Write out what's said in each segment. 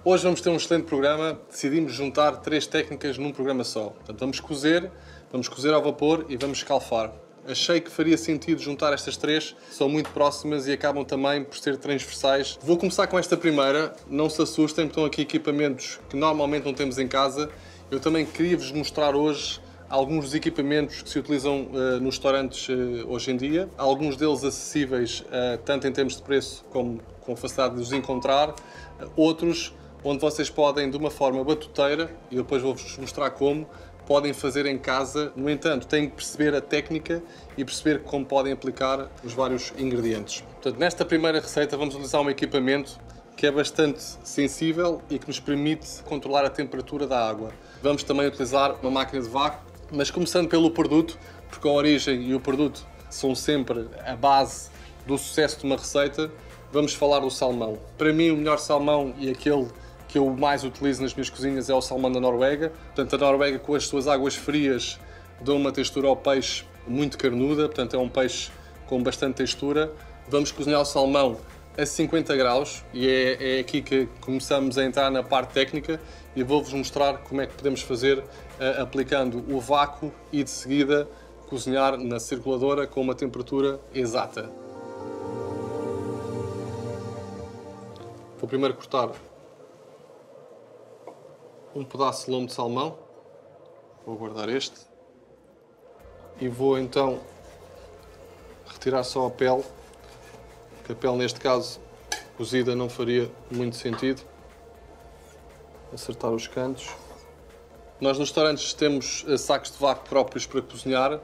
Hoje vamos ter um excelente programa. Decidimos juntar 3 técnicas num programa só. Portanto, vamos cozer ao vapor e vamos escalfar. Achei que faria sentido juntar estas 3, são muito próximas e acabam também por ser transversais. Vou começar com esta primeira, não se assustem, porque estão aqui equipamentos que normalmente não temos em casa. Eu também queria-vos mostrar hoje alguns dos equipamentos que se utilizam nos restaurantes hoje em dia. Alguns deles acessíveis tanto em termos de preço como com facilidade de os encontrar. Outros onde vocês podem, de uma forma batuteira, e eu depois vou-vos mostrar como, podem fazer em casa. No entanto, têm que perceber a técnica e perceber como podem aplicar os vários ingredientes. Portanto, nesta primeira receita vamos utilizar um equipamento que é bastante sensível e que nos permite controlar a temperatura da água. Vamos também utilizar uma máquina de vácuo, mas começando pelo produto, porque a origem e o produto são sempre a base do sucesso de uma receita, vamos falar do salmão. Para mim, o melhor salmão e aquele que eu mais utilizo nas minhas cozinhas é o salmão da Noruega. Portanto, a Noruega, com as suas águas frias, dá uma textura ao peixe muito carnuda, portanto é um peixe com bastante textura. Vamos cozinhar o salmão a 50 graus e é aqui que começamos a entrar na parte técnica e vou-vos mostrar como é que podemos fazer aplicando o vácuo e de seguida cozinhar na circuladora com uma temperatura exata. Vou primeiro cortar um pedaço de lombo de salmão, vou guardar este e vou então retirar só a pele, que a pele neste caso cozida não faria muito sentido. Acertar os cantos. Nós nos restaurantes temos sacos de vácuo próprios para cozinhar.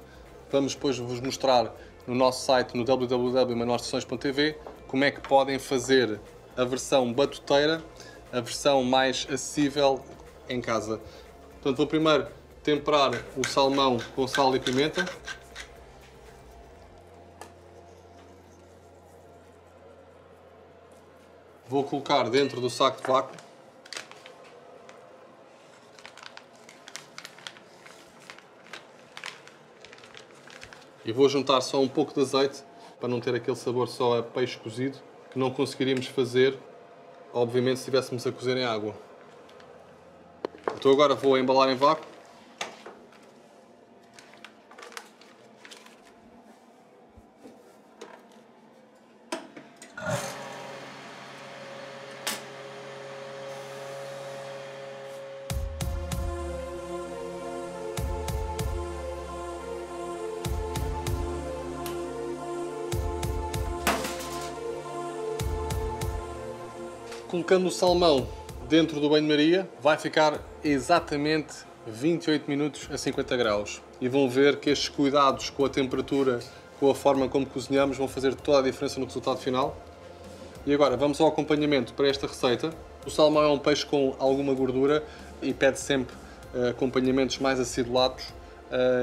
Vamos depois vos mostrar no nosso site, no www.manorsessões.tv, como é que podem fazer a versão batuteira, a versão mais acessível em casa. Portanto, vou primeiro temperar o salmão com sal e pimenta. Vou colocar dentro do saco de vácuo. E vou juntar só um pouco de azeite, para não ter aquele sabor só a peixe cozido, que não conseguiríamos fazer, obviamente, se estivéssemos a cozer em água. Então agora vou embalar em vácuo. Colocando o salmão dentro do banho-maria, vai ficar exatamente 28 minutos a 50 graus. E vão ver que estes cuidados com a temperatura, com a forma como cozinhamos, vão fazer toda a diferença no resultado final. E agora vamos ao acompanhamento para esta receita. O salmão é um peixe com alguma gordura e pede sempre acompanhamentos mais acidulados.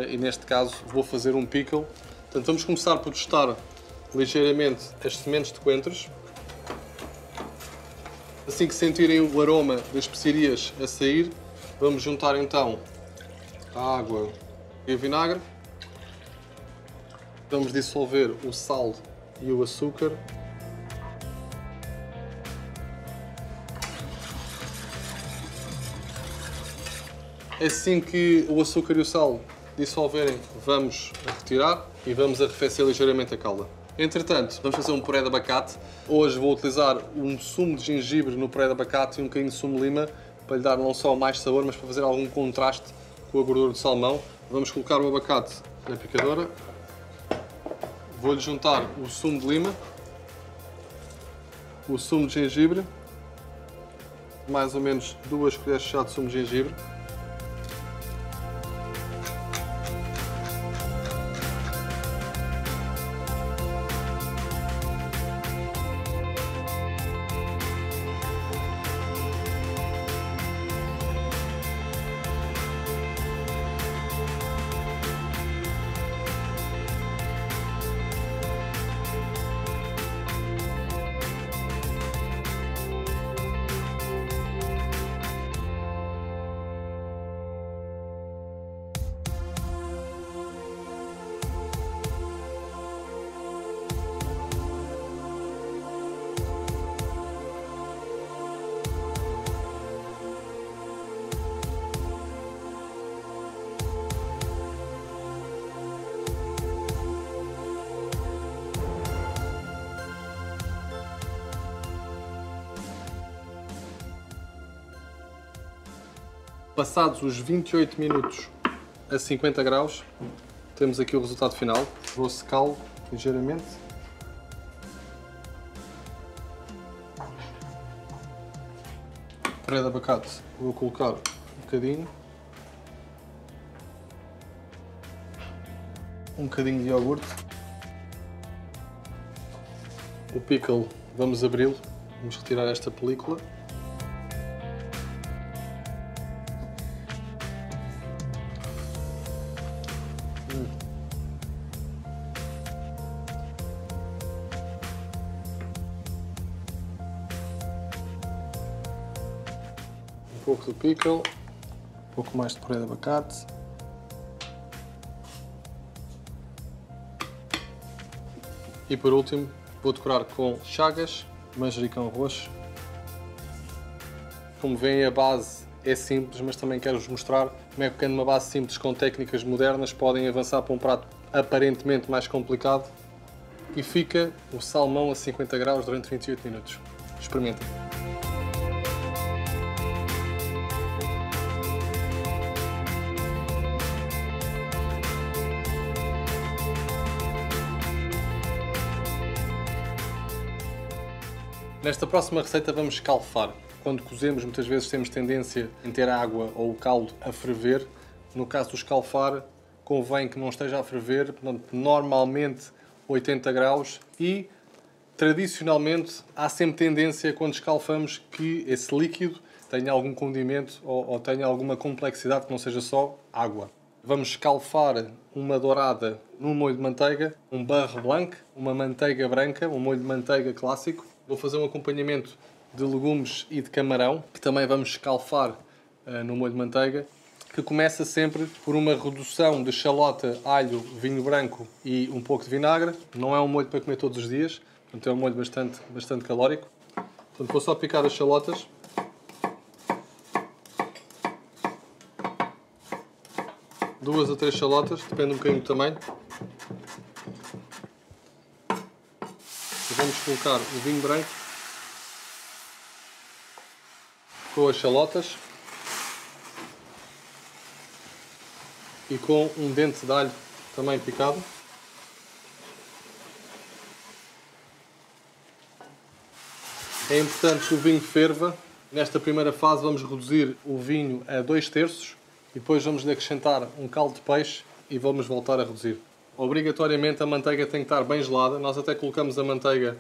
E neste caso vou fazer um pickle. Portanto, vamos começar por tostar ligeiramente as sementes de coentros. Assim que sentirem o aroma das especiarias a sair, vamos juntar então a água e o vinagre. Vamos dissolver o sal e o açúcar. Assim que o açúcar e o sal dissolverem, vamos retirar e vamos arrefecer ligeiramente a calda. Entretanto, vamos fazer um puré de abacate. Hoje vou utilizar um sumo de gengibre no puré de abacate e um bocadinho de sumo de lima para lhe dar não só mais sabor, mas para fazer algum contraste com a gordura do salmão. Vamos colocar o abacate na picadora. Vou-lhe juntar o sumo de lima, o sumo de gengibre, mais ou menos 2 colheres de chá de sumo de gengibre. Passados os 28 minutos a 50 graus, temos aqui o resultado final. Vou secá-lo ligeiramente. Puré de abacate, vou colocar um bocadinho. Um bocadinho de iogurte. O pickle, vamos abri-lo. Vamos retirar esta película. Um pouco do pickle, um pouco mais de puré de abacate. E por último, vou decorar com chagas, manjericão roxo. Como veem, a base é simples, mas também quero-vos mostrar como é que, uma base simples com técnicas modernas, podem avançar para um prato aparentemente mais complicado. E fica o salmão a 50 graus durante 28 minutos. Experimentem. Nesta próxima receita vamos escalfar. Quando cozemos, muitas vezes temos tendência em ter a água ou o caldo a ferver. No caso do escalfar, convém que não esteja a ferver, portanto, normalmente 80 graus, e tradicionalmente há sempre tendência, quando escalfamos, que esse líquido tenha algum condimento ou tenha alguma complexidade que não seja só água. Vamos escalfar uma dourada num molho de manteiga, um beurre blanc, uma manteiga branca, um molho de manteiga clássico. Vou fazer um acompanhamento de legumes e de camarão, que também vamos escalfar no molho de manteiga, que começa sempre por uma redução de chalota, alho, vinho branco e um pouco de vinagre. Não é um molho para comer todos os dias, portanto é um molho bastante calórico. Portanto, vou só picar as chalotas. Duas ou três chalotas, depende um bocadinho do tamanho. E vamos colocar o vinho branco com as chalotas e com um dente de alho também picado. É importante que o vinho ferva. Nesta primeira fase vamos reduzir o vinho a 2/3 e depois vamos lhe acrescentar um caldo de peixe e vamos voltar a reduzir. Obrigatoriamente a manteiga tem que estar bem gelada. Nós até colocamos a manteiga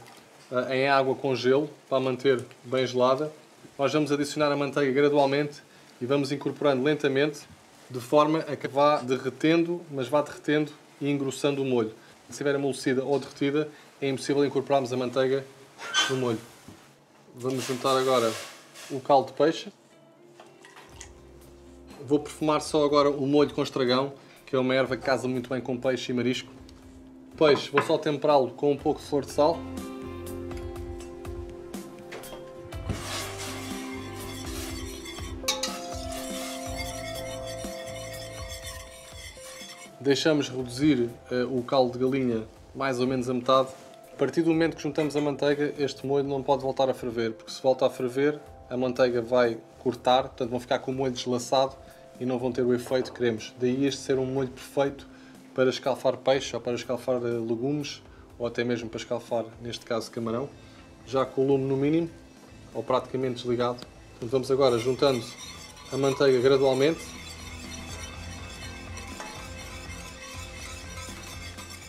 em água com gelo para a manter bem gelada. Nós vamos adicionar a manteiga gradualmente e vamos incorporando lentamente, de forma a que vá derretendo, mas vá derretendo e engrossando o molho. Se estiver amolecida ou derretida, é impossível incorporarmos a manteiga no molho. Vamos juntar agora o caldo de peixe. Vou perfumar só agora o molho com estragão, que é uma erva que casa muito bem com peixe e marisco. O peixe vou só temperá-lo com um pouco de flor de sal. Deixamos reduzir o caldo de galinha mais ou menos a metade. A partir do momento que juntamos a manteiga, este molho não pode voltar a ferver, porque se volta a ferver, a manteiga vai cortar, portanto vão ficar com o molho deslaçado e não vão ter o efeito que queremos. Daí este ser um molho perfeito para escalfar peixe, ou para escalfar legumes, ou até mesmo para escalfar, neste caso, camarão. Já com o lume no mínimo, ou praticamente desligado. Portanto, vamos agora juntando a manteiga gradualmente.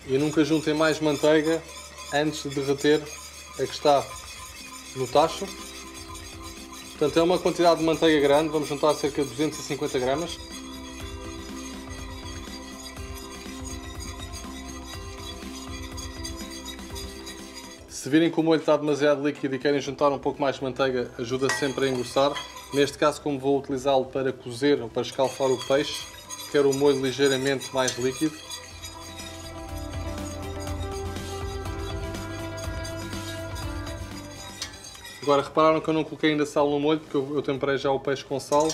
E nunca juntem mais manteiga antes de derreter a que está no tacho. Portanto, é uma quantidade de manteiga grande, vamos juntar cerca de 250 gramas. Se virem que o molho está demasiado líquido e querem juntar um pouco mais de manteiga, ajuda sempre a engrossar. Neste caso, como vou utilizá-lo para cozer ou para escalfar o peixe, quero o molho ligeiramente mais líquido. Agora, repararam que eu não coloquei ainda sal no molho, porque eu temperei já o peixe com sal.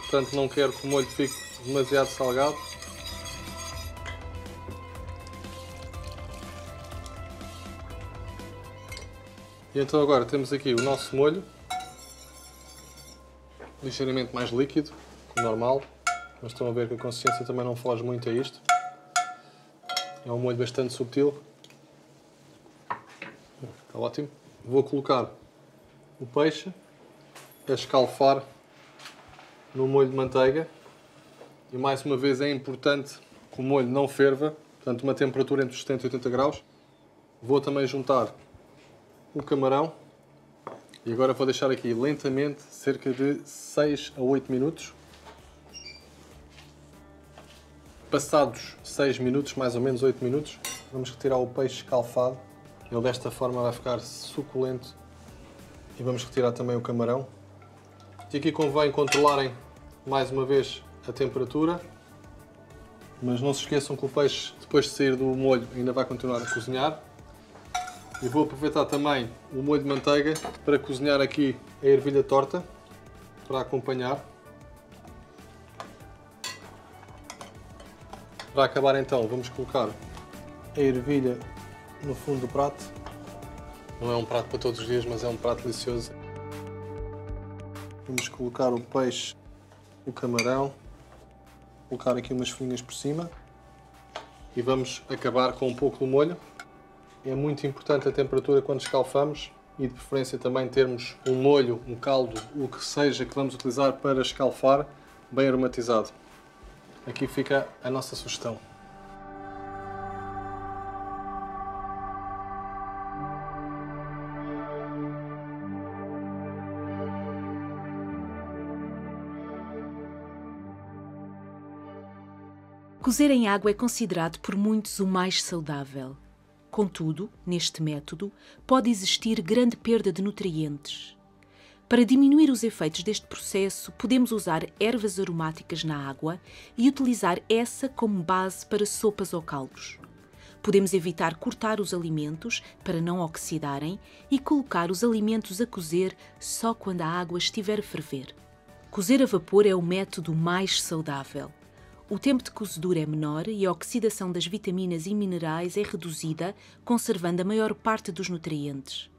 Portanto, não quero que o molho fique demasiado salgado. E então agora temos aqui o nosso molho, ligeiramente mais líquido, normal, mas estão a ver que a consistência também não foge muito a isto. É um molho bastante subtil. Está ótimo. Vou colocar o peixe a escalfar no molho de manteiga. E mais uma vez é importante que o molho não ferva, portanto uma temperatura entre os 70 e 80 graus. Vou também juntar o camarão e agora vou deixar aqui lentamente cerca de 6 a 8 minutos. Passados 6 minutos, mais ou menos 8 minutos, vamos retirar o peixe escalfado. Ele desta forma vai ficar suculento. E vamos retirar também o camarão. E aqui convém controlarem mais uma vez a temperatura. Mas não se esqueçam que o peixe, depois de sair do molho, ainda vai continuar a cozinhar. E vou aproveitar também o molho de manteiga para cozinhar aqui a ervilha torta, para acompanhar. Para acabar então, vamos colocar a ervilha no fundo do prato. Não é um prato para todos os dias, mas é um prato delicioso. Vamos colocar o peixe, o camarão, colocar aqui umas folhinhas por cima e vamos acabar com um pouco do molho. É muito importante a temperatura quando escalfamos e de preferência também termos um molho, um caldo, o que seja que vamos utilizar para escalfar, bem aromatizado. Aqui fica a nossa sugestão. Cozer em água é considerado por muitos o mais saudável. Contudo, neste método, pode existir grande perda de nutrientes. Para diminuir os efeitos deste processo, podemos usar ervas aromáticas na água e utilizar essa como base para sopas ou caldos. Podemos evitar cortar os alimentos para não oxidarem e colocar os alimentos a cozer só quando a água estiver a ferver. Cozer a vapor é o método mais saudável. O tempo de cozedura é menor e a oxidação das vitaminas e minerais é reduzida, conservando a maior parte dos nutrientes.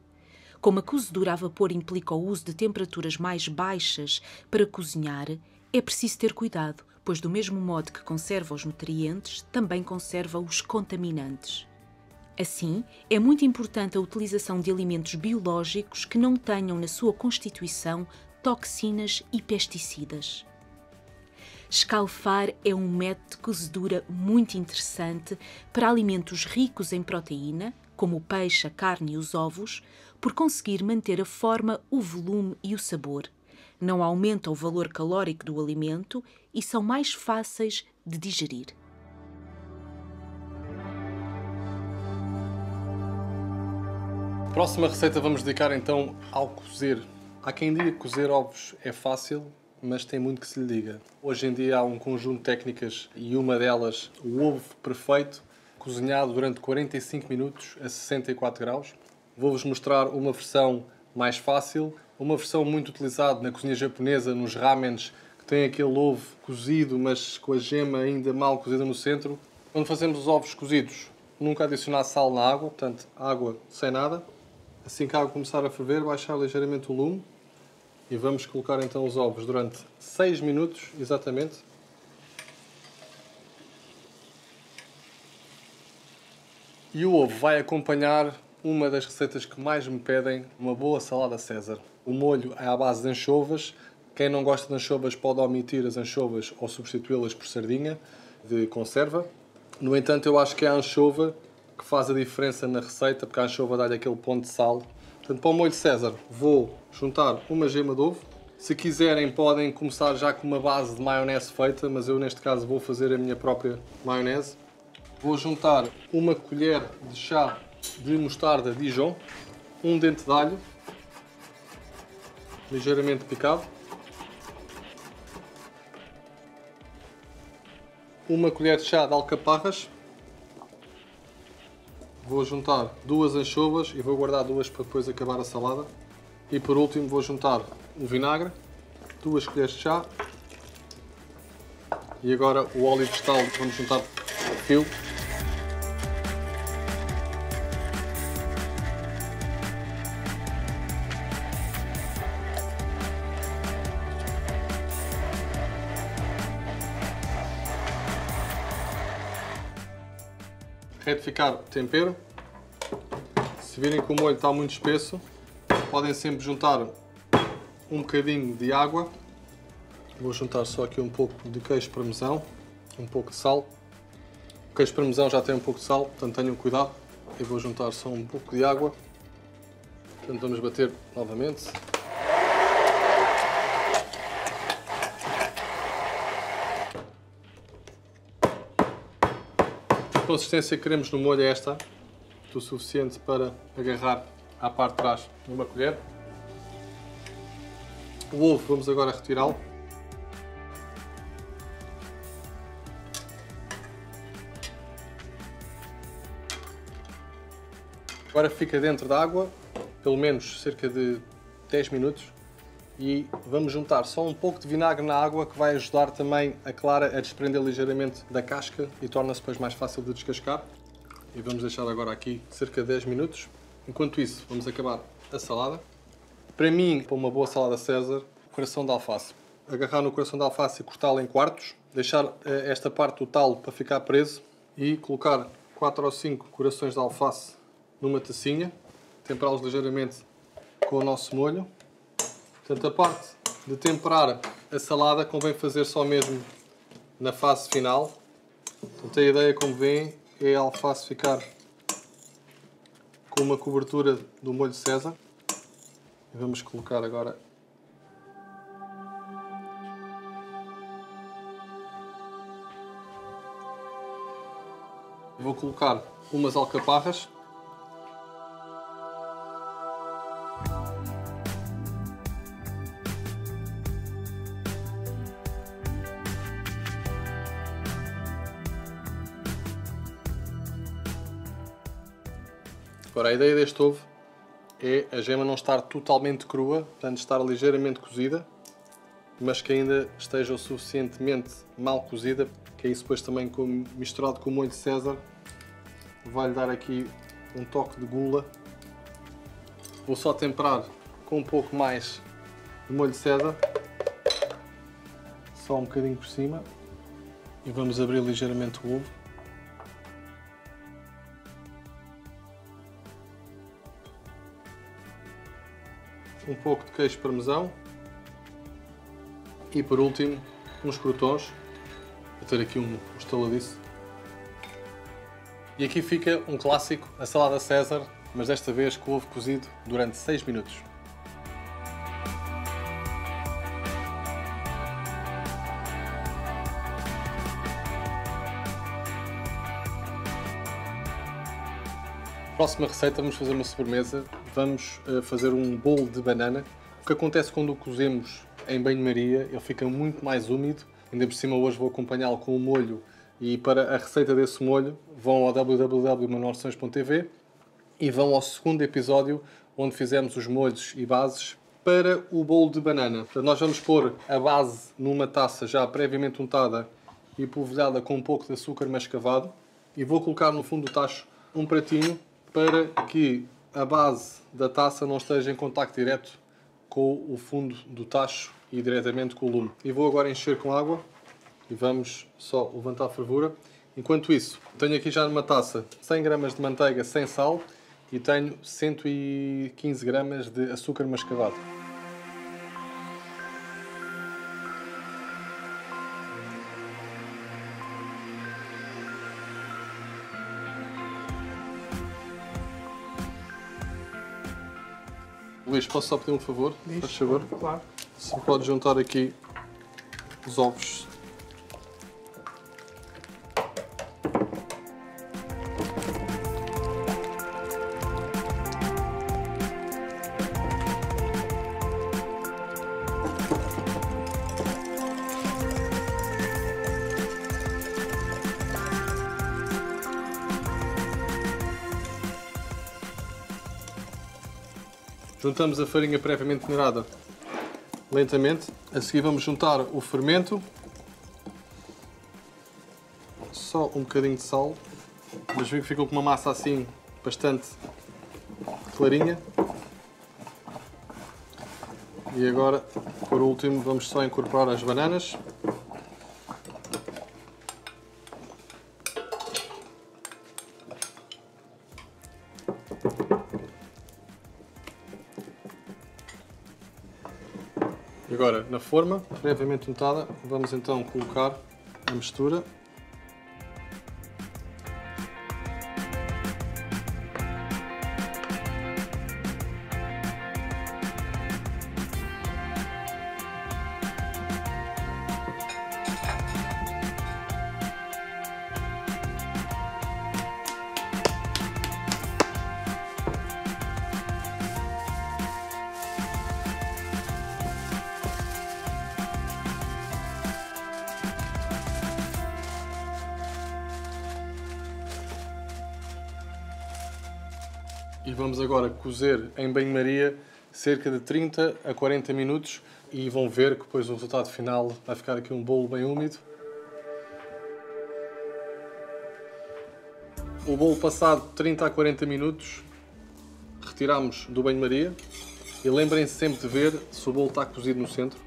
Como a cozedura a vapor implica o uso de temperaturas mais baixas para cozinhar, é preciso ter cuidado, pois do mesmo modo que conserva os nutrientes, também conserva os contaminantes. Assim, é muito importante a utilização de alimentos biológicos que não tenham na sua constituição toxinas e pesticidas. Escalfar é um método de cozedura muito interessante para alimentos ricos em proteína, como o peixe, a carne e os ovos, por conseguir manter a forma, o volume e o sabor. Não aumenta o valor calórico do alimento e são mais fáceis de digerir. Próxima receita vamos dedicar então ao cozer. Há quem diga que cozer ovos é fácil, mas tem muito que se lhe diga. Hoje em dia há um conjunto de técnicas e uma delas, o ovo perfeito, cozinhado durante 45 minutos a 64 graus. Vou-vos mostrar uma versão mais fácil, uma versão muito utilizada na cozinha japonesa, nos ramens, que tem aquele ovo cozido, mas com a gema ainda mal cozida no centro. Quando fazemos os ovos cozidos, nunca adicionar sal na água, portanto, água sem nada. Assim que a água começar a ferver, baixar ligeiramente o lume. E vamos colocar então os ovos durante 6 minutos, exatamente. E o ovo vai acompanhar uma das receitas que mais me pedem, uma boa salada César. O molho é à base de anchovas. Quem não gosta de anchovas pode omitir as anchovas ou substituí-las por sardinha de conserva. No entanto, eu acho que é a anchova que faz a diferença na receita, porque a anchova dá-lhe aquele ponto de sal. Portanto, para o molho César vou juntar uma gema de ovo. Se quiserem podem começar já com uma base de maionese feita, mas eu neste caso vou fazer a minha própria maionese. Vou juntar uma colher de chá de mostarda Dijon, um dente de alho, ligeiramente picado, uma colher de chá de alcaparras. Vou juntar 2 anchovas e vou guardar 2 para depois acabar a salada. E por último vou juntar o vinagre, 2 colheres de chá. E agora o óleo vegetal vamos juntar a fio. Retificar o tempero. Se virem que o molho está muito espesso, podem sempre juntar um bocadinho de água. Vou juntar só aqui um pouco de queijo parmesão, um pouco de sal. O queijo parmesão já tem um pouco de sal, portanto tenham cuidado. Eu vou juntar só um pouco de água. Portanto vamos bater novamente. A consistência que queremos no molho é esta, o suficiente para agarrar à parte de trás numa colher. O ovo vamos agora retirá-lo. Agora fica dentro da água, pelo menos cerca de 10 minutos, e vamos juntar só um pouco de vinagre na água, que vai ajudar também a clara a desprender ligeiramente da casca e torna-se depois mais fácil de descascar. E vamos deixar agora aqui cerca de 10 minutos. Enquanto isso, vamos acabar a salada. Para mim, para uma boa salada César, coração de alface. Agarrar no coração de alface e cortá-lo em quartos, deixar esta parte do talo para ficar preso e colocar 4 ou 5 corações de alface numa tacinha, temperá-los ligeiramente com o nosso molho. Portanto, a parte de temperar a salada convém fazer só mesmo na fase final. Portanto, a ideia, como veem, é a alface ficar com uma cobertura do molho César. E vamos colocar agora vou colocar umas alcaparras. Agora, a ideia deste ovo é a gema não estar totalmente crua, portanto estar ligeiramente cozida, mas que ainda esteja o suficientemente mal cozida, que é isso depois também misturado com o molho de César, vai-lhe dar aqui um toque de gula. Vou só temperar com um pouco mais de molho de César, só um bocadinho por cima, e vamos abrir ligeiramente o ovo. Um pouco de queijo parmesão e, por último, uns crotons. Vou ter aqui um estaladiço. E aqui fica um clássico, a salada César, mas desta vez com ovo cozido durante 6 minutos. Próxima receita, vamos fazer uma sobremesa. Vamos fazer um bolo de banana. O que acontece quando o cozemos em banho-maria, ele fica muito mais úmido. Ainda por cima hoje vou acompanhá-lo com o molho, e para a receita desse molho vão ao www.manualsões.tv e vão ao segundo episódio onde fizemos os molhos e bases para o bolo de banana. Portanto, nós vamos pôr a base numa taça já previamente untada e polvilhada com um pouco de açúcar mascavado, e vou colocar no fundo do tacho um pratinho para que a base da taça não esteja em contacto direto com o fundo do tacho e diretamente com o lume. E vou agora encher com água e vamos só levantar a fervura. Enquanto isso, tenho aqui já numa taça 100 gramas de manteiga sem sal e tenho 115 gramas de açúcar mascavado. Luís, posso só pedir um favor? Faz favor? Claro. Se pode juntar aqui os ovos. Juntamos a farinha previamente peneirada lentamente. A seguir vamos juntar o fermento. Só um bocadinho de sal. Mas vi que ficou com uma massa assim bastante clarinha. E agora, por último, vamos só incorporar as bananas. Agora, na forma, previamente untada, vamos então colocar a mistura. E vamos agora cozer em banho-maria cerca de 30 a 40 minutos e vão ver que depois o resultado final vai ficar aqui um bolo bem úmido. O bolo passado 30 a 40 minutos, retiramos do banho-maria e lembrem-se sempre de ver se o bolo está cozido no centro.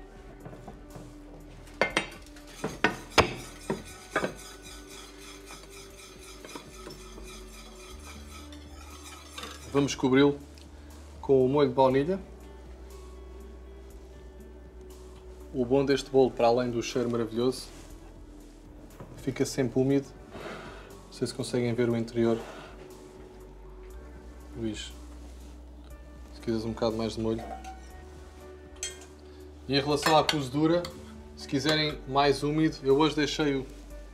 Vamos cobri-lo com o molho de baunilha. O bom deste bolo, para além do cheiro maravilhoso, fica sempre úmido. Não sei se conseguem ver o interior. Luís, se quiseres um bocado mais de molho. E em relação à cozedura, se quiserem mais úmido, eu hoje deixei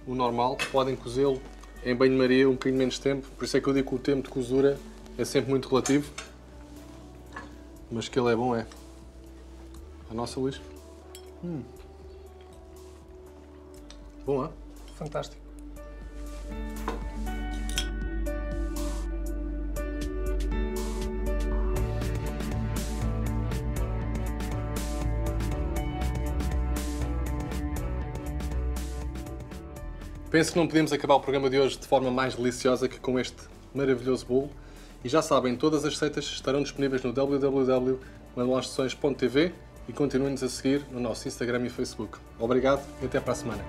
o normal. Podem cozê-lo em banho-maria um bocadinho menos tempo. Por isso é que eu digo que o tempo de cozedura é sempre muito relativo, mas que ele é bom, é. A nossa, Luís? Bom, é? Fantástico. Penso que não podíamos acabar o programa de hoje de forma mais deliciosa que com este maravilhoso bolo. E já sabem, todas as receitas estarão disponíveis no www.manualsinstruções.tv e continuem-nos a seguir no nosso Instagram e Facebook. Obrigado e até para a semana.